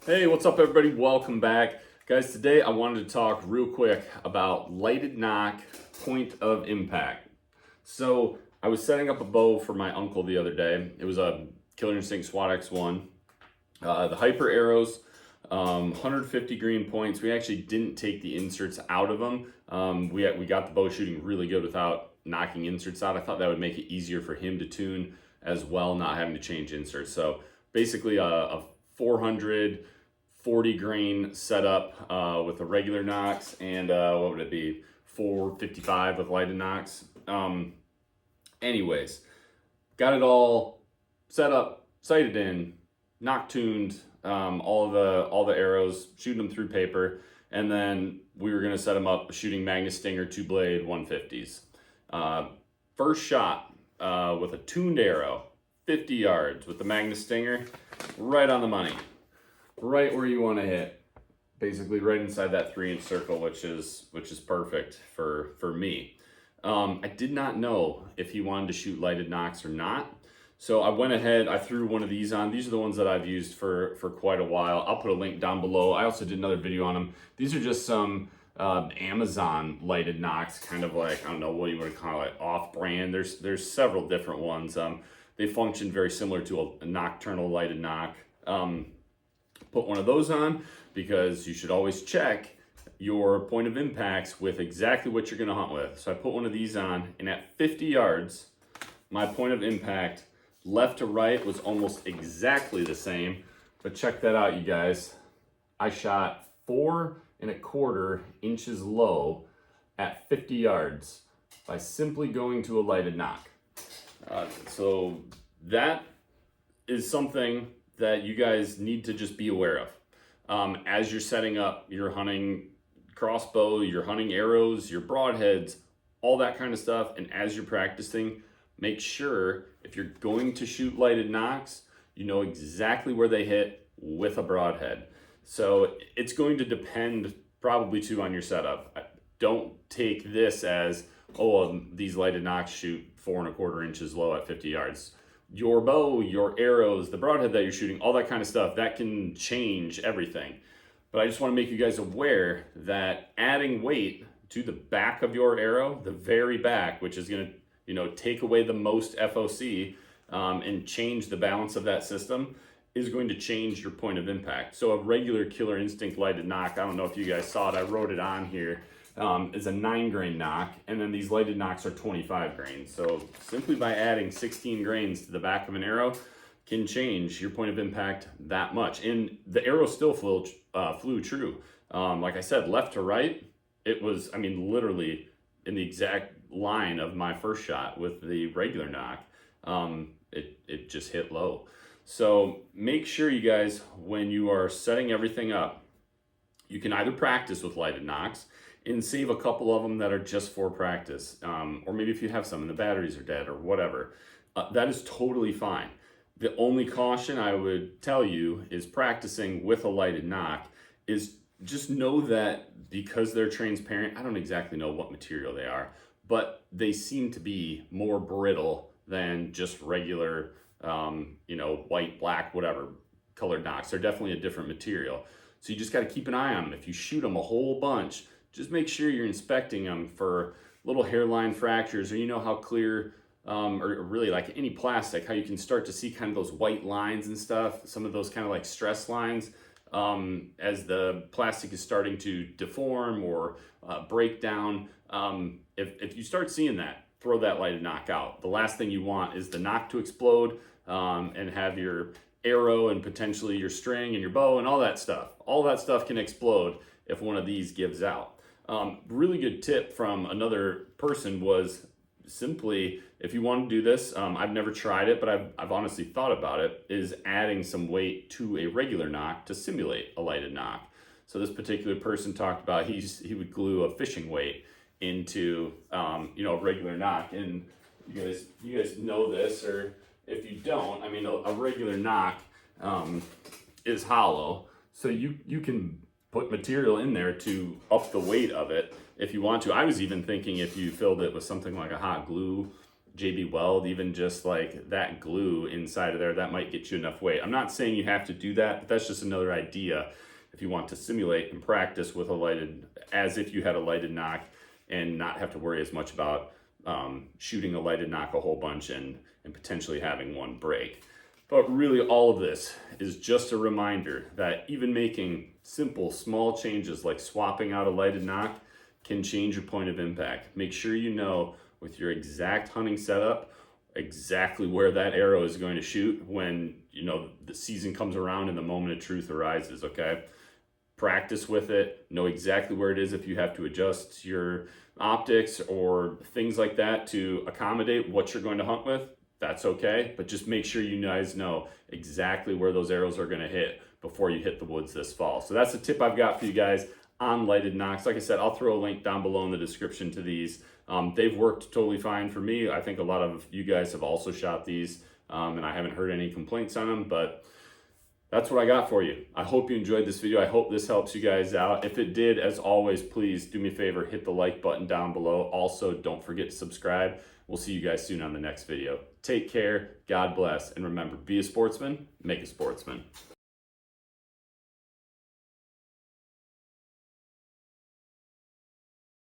Hey, what's up everybody? Welcome back. Guys, today I wanted to talk real quick about lighted knock point of impact. So I was setting up a bow for my uncle the other day. It was a Killer Instinct SWAT X1. The HYPR arrows, 150 green points. We actually didn't take the inserts out of them. We got the bow shooting really good without knocking inserts out. I thought that would make it easier for him to tune as well, not having to change inserts. So basically a 440 grain setup with a regular Nocks and what would it be, 455 with lighted Nocks. Anyways, got it all set up, sighted in, Nock tuned, all the arrows, shooting them through paper, and then we were gonna set them up shooting Magnus Stinger 2-blade 150s. First shot with a tuned arrow, 50 yards with the Magnus Stinger, right on the money, right where you want to hit, basically right inside that 3-inch circle, which is perfect for me. I did not know if he wanted to shoot lighted Nocks or not. So I went ahead, I threw one of these on. These are the ones that I've used for quite a while. I'll put a link down below. I also did another video on them. These are just some Amazon lighted Nocks, kind of like, I don't know what you would call it, off-brand. There's several different ones. They function very similar to a nocturnal lighted Nock. Put one of those on because you should always check your point of impacts with exactly what you're gonna hunt with. So I put one of these on, and at 50 yards, my point of impact left to right was almost exactly the same. But check that out, you guys. I shot 4¼ inches low at 50 yards by simply going to a lighted Nock. So that is something that you guys need to just be aware of. As you're setting up, you're hunting crossbow, you're hunting arrows, your broadheads, all that kind of stuff. And as you're practicing, make sure if you're going to shoot lighted Nocks, you know exactly where they hit with a broadhead. So it's going to depend probably too on your setup. Don't take this as, oh, these lighted Nocks shoot 4¼ inches low at 50 yards. Your bow, your arrows, the broadhead that you're shooting, all that kind of stuff, that can change everything. But I just want to make you guys aware that adding weight to the back of your arrow, the very back, which is going to take away the most FOC and change the balance of that system, is going to change your point of impact. So a regular Killer Instinct lighted Nock, I don't know if you guys saw it, I wrote it on here, is a 9-grain Nock, and then these lighted Nocks are 25 grains. So simply by adding 16 grains to the back of an arrow can change your point of impact that much. And the arrow still flew true. Like I said, left to right, it was, I mean, literally in the exact line of my first shot with the regular Nock. It just hit low. So make sure you guys, when you are setting everything up, you can either practice with lighted Nocks and save a couple of them that are just for practice. Or maybe if you have some and the batteries are dead or whatever, that is totally fine. The only caution I would tell you is practicing with a lighted Nock is just know that because they're transparent, I don't exactly know what material they are, but they seem to be more brittle than just regular, white, black, whatever colored Nocks. They're definitely a different material. So you just got to keep an eye on them. If you shoot them a whole bunch, just make sure you're inspecting them for little hairline fractures, or you know how clear, or really like any plastic, how you can start to see kind of those white lines and stuff, some of those kind of like stress lines as the plastic is starting to deform or break down. If you start seeing that, throw that lighted Nock out. The last thing you want is the Nock to explode and have your arrow and potentially your string and your bow and all that stuff. All that stuff can explode if one of these gives out. Really good tip from another person was simply, if you want to do this, I've never tried it, but I've honestly thought about it, is adding some weight to a regular Nock to simulate a lighted Nock. So this particular person talked about he would glue a fishing weight into a regular Nock, and you guys know this, or if you don't, I mean a regular Nock is hollow, so you can put material in there to up the weight of it if you want to. I was even thinking if you filled it with something like a hot glue JB Weld, even just like that glue inside of there, that might get you enough weight. I'm not saying you have to do that, but that's just another idea if you want to simulate and practice with a lighted, as if you had a lighted nock, and not have to worry as much about shooting a lighted nock a whole bunch and potentially having one break. But really all of this is just a reminder that even making simple, small changes like swapping out a lighted nock can change your point of impact. Make sure you know with your exact hunting setup exactly where that arrow is going to shoot when, you know, the season comes around and the moment of truth arises, okay? Practice with it, know exactly where it is if you have to adjust your optics or things like that to accommodate what you're going to hunt with. That's okay, but just make sure you guys know exactly where those arrows are going to hit before you hit the woods this fall. So that's the tip I've got for you guys on lighted nocks. Like I said, I'll throw a link down below in the description to these. They've worked totally fine for me. I think a lot of you guys have also shot these, and I haven't heard any complaints on them, but that's what I got for you. I hope you enjoyed this video. I hope this helps you guys out. If it did, as always, please do me a favor, hit the like button down below. Also, don't forget to subscribe. We'll see you guys soon on the next video. Take care, God bless, and remember, be a sportsman, make a sportsman.